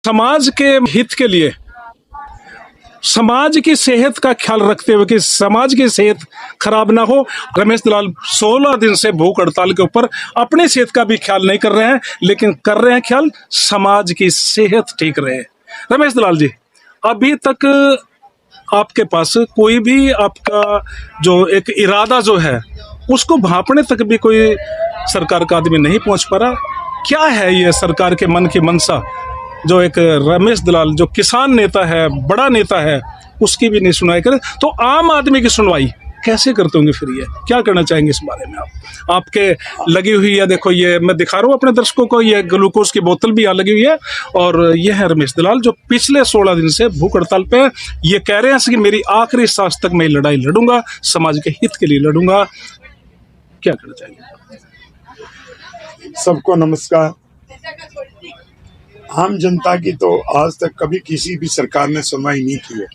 समाज के हित के लिए, समाज की सेहत का ख्याल रखते हुए कि समाज की सेहत खराब ना हो, रमेश दलाल 16 दिन से भूख हड़ताल के ऊपर अपनी सेहत का भी ख्याल नहीं कर रहे हैं, लेकिन कर रहे हैं ख्याल समाज की सेहत ठीक रहे। रमेश दलाल जी, अभी तक आपके पास कोई भी आपका जो एक इरादा जो है उसको भांपने तक भी कोई सरकार का आदमी नहीं पहुंच पा रहा। क्या है ये सरकार के मन की मनसा, जो एक रमेश दलाल जो किसान नेता है, बड़ा नेता है, उसकी भी नहीं सुनवाई करे, तो आम आदमी की सुनवाई कैसे करते होंगे? फिर ये क्या करना चाहेंगे इस बारे में आप? आपके लगी हुई है, देखो ये मैं दिखा रहा हूँ अपने दर्शकों को, ये ग्लूकोज की बोतल भी यहाँ लगी हुई है, और ये है रमेश दलाल जो पिछले 16 दिन से भूख हड़ताल पे है। ये कह रहे हैं कि मेरी आखिरी सांस तक मैं लड़ाई लड़ूंगा, समाज के हित के लिए लड़ूंगा। क्या करना चाहेंगे? सबको नमस्कार। आम जनता की तो आज तक कभी किसी भी सरकार ने सुनवाई नहीं की है,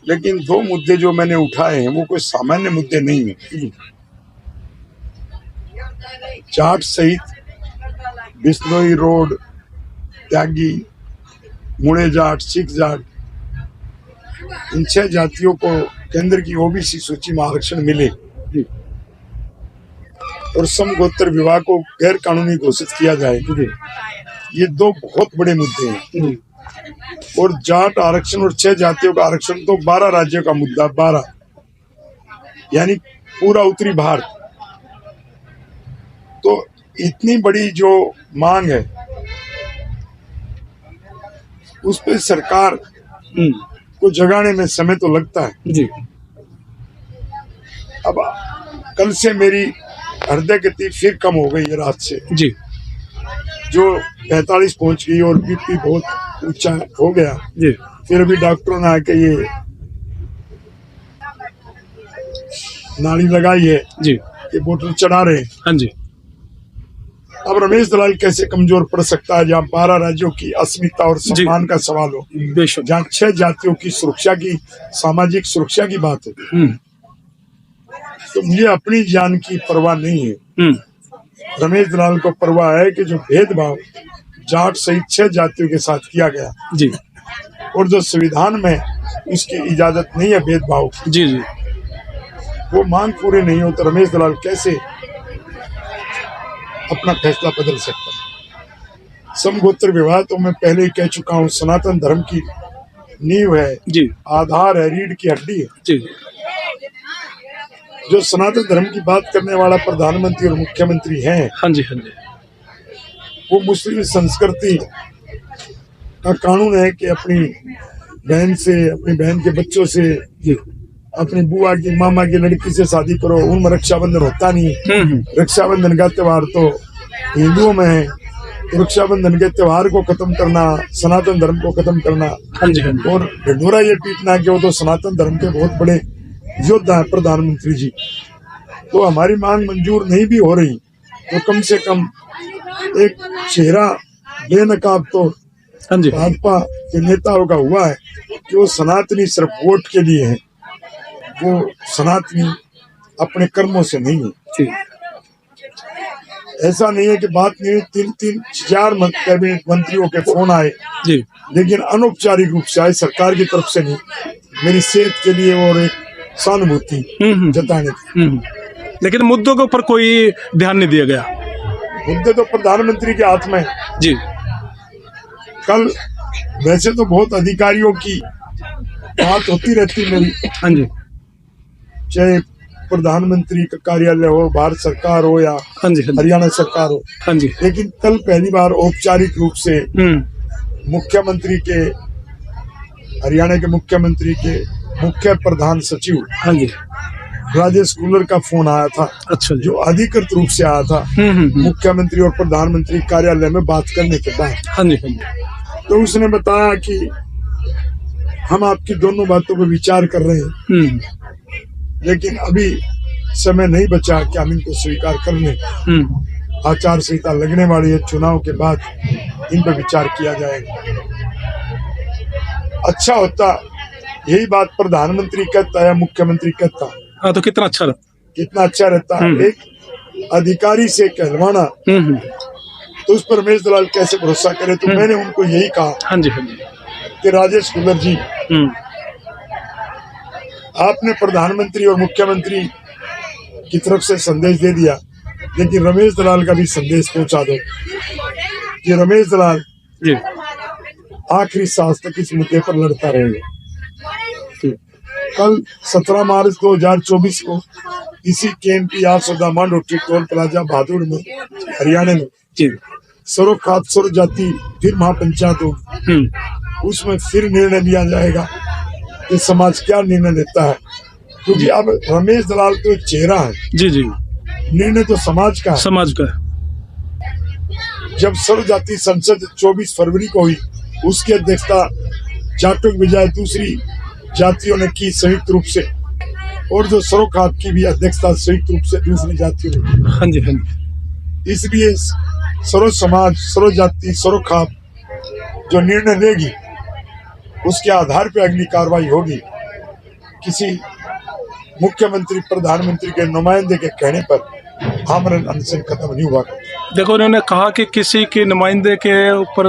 लेकिन दो मुद्दे जो मैंने उठाए हैं वो कोई सामान्य मुद्दे नहीं है। जाट सहित बिश्नोई रोड, त्यागी, मुड़े जाट, सिख जाट, इन 6 जातियों को केंद्र की ओबीसी सूची में आरक्षण मिले और समगोत्र विवाह को गैर कानूनी घोषित किया जाए, ये दो बहुत बड़े मुद्दे हैं। और जाट आरक्षण और 6 जातियों का आरक्षण तो 12 राज्यों का मुद्दा, 12 यानी पूरा उत्तरी भारत। तो इतनी बड़ी जो मांग है उस पर सरकार को जगाने में समय तो लगता है जी। अब कल से मेरी हृदय गति फिर कम हो गई है, रात से जी जो 45 पहुंच गई और बीपी बहुत ऊंचा हो गया जी। फिर अभी डॉक्टरों ने आके ये नाड़ी लगाई है जी, ये बोतल चढ़ा रहे हैं। हाँ जी। अब रमेश दलाल कैसे कमजोर पड़ सकता है जहाँ 12 राज्यों की अस्मिता और सम्मान का सवाल हो, बेशक, जहाँ 6 जातियों की सुरक्षा की, सामाजिक सुरक्षा की बात हो। तो मुझे अपनी जान की परवाह नहीं है। रमेश दलाल को परवाह है कि जो भेदभाव जाट सहित 6 जातियों के साथ किया गया जी, और जो संविधान में इसकी इजाजत नहीं है भेदभाव की, जी जी, वो मांग पूरी नहीं हो तो रमेश दलाल कैसे अपना फैसला बदल सकता है। समगोत्र विवाह तो मैं पहले ही कह चुका हूँ, सनातन धर्म की नींव है जी, आधार है, रीढ़ की हड्डी है। जी, जो सनातन धर्म की बात करने वाला प्रधानमंत्री और मुख्यमंत्री हैं, हाँ जी, हाँ जी, वो मुस्लिम संस्कृति का कानून है कि अपनी बहन से, अपनी बहन के बच्चों से, अपनी बुआ की, मामा की लड़की से शादी करो। उनमें रक्षाबंधन होता नहीं। रक्षाबंधन का त्योहार तो हिंदुओं में है, तो रक्षाबंधन के त्योहार को खत्म करना, सनातन धर्म को खत्म करना, हाँ जी, हाँ जी। और ढिंढोरा ये पीटना कि वो तो सनातन धर्म के बहुत बड़े योद्धा है प्रधानमंत्री जी। तो हमारी मांग मंजूर नहीं भी हो रही तो कम से कम एक चेहरा बेनकाब तो हाँ जी, भाजपा के नेताओं का हुआ है कि वो सनातनी सिर्फ वोट के लिए है, वो सनातनी अपने कर्मों से नहीं है। जी, ऐसा नहीं है कि बात नहीं, 3-4 कैबिनेट मंत्रियों के फोन आए जी, लेकिन अनौपचारिक रूप से आए, सरकार की तरफ से नहीं। मेरी सेहत के लिए और एक सहानुभूति जताने की। लेकिन मुद्दों के ऊपर कोई ध्यान नहीं दिया गया। मुद्दे तो प्रधानमंत्री के हाथ में है। जी, कल वैसे तो बहुत अधिकारियों की बात होती रहती मेरी, हाँ जी, चाहे प्रधानमंत्री का कार्यालय हो, भारत सरकार हो या हाँ जी, हाँ जी, हरियाणा सरकार हो, हाँ जी, लेकिन कल पहली बार औपचारिक रूप से मुख्यमंत्री के, हरियाणा के मुख्यमंत्री के मुख्य प्रधान सचिव, हाँ जी, राजेश कुलर का फोन आया था। अच्छा जी, जो अधिकृत रूप से आया था मुख्यमंत्री और प्रधानमंत्री कार्यालय में बात करने के बाद। हाँ जी, हाँ जी, तो उसने बताया कि हम आपकी दोनों बातों पर विचार कर रहे हैं, लेकिन अभी समय नहीं बचा कि हम इनको स्वीकार कर लें। आचार संहिता लगने वाली है, चुनाव के बाद इन पर विचार किया जाएगा। अच्छा होता यही बात प्रधानमंत्री कहता है, मुख्यमंत्री कहता, हाँ तो कितना अच्छा रहता। कितना अच्छा रहता। एक अधिकारी से कहलवाना तो उस पर रमेश दलाल कैसे भरोसा करे। तो मैंने उनको यही कहा हाँ जी, हाँ जी। कि राजेश कुल्लर जी, हम्म, आपने प्रधानमंत्री और मुख्यमंत्री की तरफ से संदेश दे दिया, लेकिन रमेश दलाल का भी संदेश पहुंचा दो कि रमेश दलाल जी आखिरी सांस तक इस मुद्दे पर लड़ता रहेगा। जी कल 17 मार्च 2024 को इसी KMP आसोदा मांडोटी टोल प्लाजा भादुड़ में, हरियाणा में जी। सर्व खात सर्व जाति फिर महापंचायत होगी। उसमें फिर निर्णय लिया जाएगा कि समाज क्या निर्णय लेता है, क्योंकि अब रमेश दलाल तो एक चेहरा है, जी जी। निर्णय तो समाज का है। समाज का। जब सर्व जाति संसद 24 फरवरी को हुई, उसकी अध्यक्षता जाटों की बजाय दूसरी जातियों ने की संयुक्त रूप से, और जो सर्व खाप की भी अध्यक्षता संयुक्त रूप से दूसरी जातियों ने। हाँ जी, हाँ जी। इसलिए सर्व समाज, सर्व जाति, सर्व खाप जो निर्णय लेगी उसके आधार पर अगली कार्रवाई होगी। किसी मुख्यमंत्री, प्रधानमंत्री के नुमाइंदे के कहने पर आमरण अनशन खत्म नहीं हुआ। देखो, उन्होंने कहा कि किसी के नुमाइंदे के ऊपर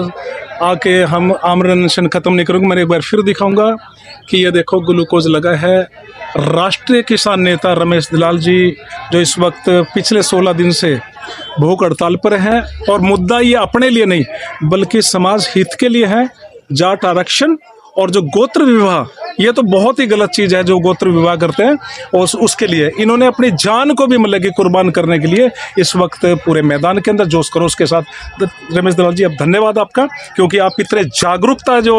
आके हम आमरण अनशन खत्म नहीं करेंगे। मैं एक बार फिर दिखाऊंगा कि ये देखो ग्लूकोज लगा है। राष्ट्रीय किसान नेता रमेश दलाल जी जो इस वक्त पिछले 16 दिन से भूख हड़ताल पर हैं, और मुद्दा ये अपने लिए नहीं बल्कि समाज हित के लिए है। जाट आरक्षण और जो गोत्र विवाह, ये तो बहुत ही गलत चीज़ है जो गोत्र विवाह करते हैं, और उसके लिए इन्होंने अपनी जान को भी मतलब कि कुर्बान करने के लिए इस वक्त पूरे मैदान के अंदर जोश खरोश के साथ। रमेश दलाल जी, अब धन्यवाद आपका, क्योंकि आप इतने जागरूकता जो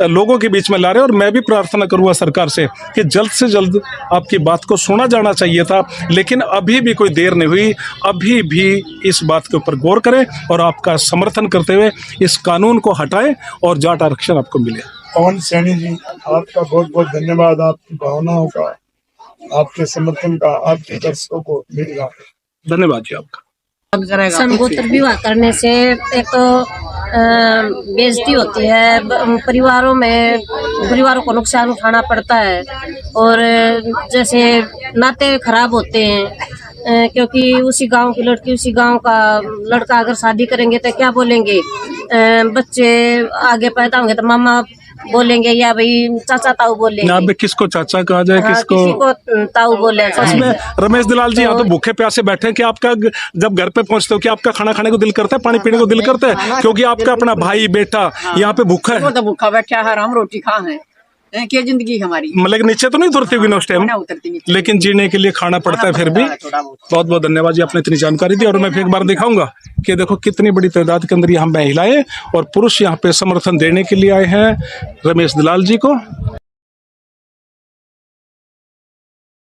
लोगों के बीच में ला रहे हैं। और मैं भी प्रार्थना करूँगा सरकार से कि जल्द से जल्द आपकी बात को सुना जाना चाहिए था, लेकिन अभी भी कोई देर नहीं हुई। अभी भी इस बात के ऊपर गौर करें और आपका समर्थन करते हुए इस कानून को हटाएं और जाट आरक्षण आपको मिले। पवन सैनी जी, आपका बहुत बहुत धन्यवाद। आपकी भावनाओं का, आपके समर्थन का, आपके दर्शकों को मिलेगा। धन्यवाद जी आपका। समगोत्र विवाह करने से एक तो बेइज्जती होती है, परिवारों को नुकसान उठाना पड़ता है, और जैसे नाते खराब होते हैं, क्योंकि उसी गांव की लड़की उसी गांव का लड़का अगर शादी करेंगे तो क्या बोलेंगे, बच्चे आगे पैदा होंगे तो मामा बोलेंगे या भाई चाचा ताऊ बोलेंगे। अब किसको चाचा कहा जाए, किसको किसी को ताऊ बोले। इसमें रमेश दलाल जी यहाँ तो भूखे प्यासे बैठे हैं कि आपका जब घर पे पहुंचते हो कि आपका खाना खाने को दिल करता है, पानी पीने को दिल करता है, क्योंकि आपका अपना भाई बेटा यहाँ पे भूखा है। वो तो भूखा बैठा है, हम रोटी खा है, क्या जिंदगी हमारी। मतलब नीचे तो नहीं उतरती होगी उस टाइम, लेकिन जीने के लिए खाना पड़ता है फिर भी। बहुत बहुत धन्यवाद जी, आपने इतनी जानकारी दी। और मैं फिर एक बार दिखाऊंगा कि देखो कितनी बड़ी तादाद के अंदर यहाँ महिलाएं और पुरुष यहाँ पे समर्थन देने के लिए आए हैं रमेश दलाल जी को।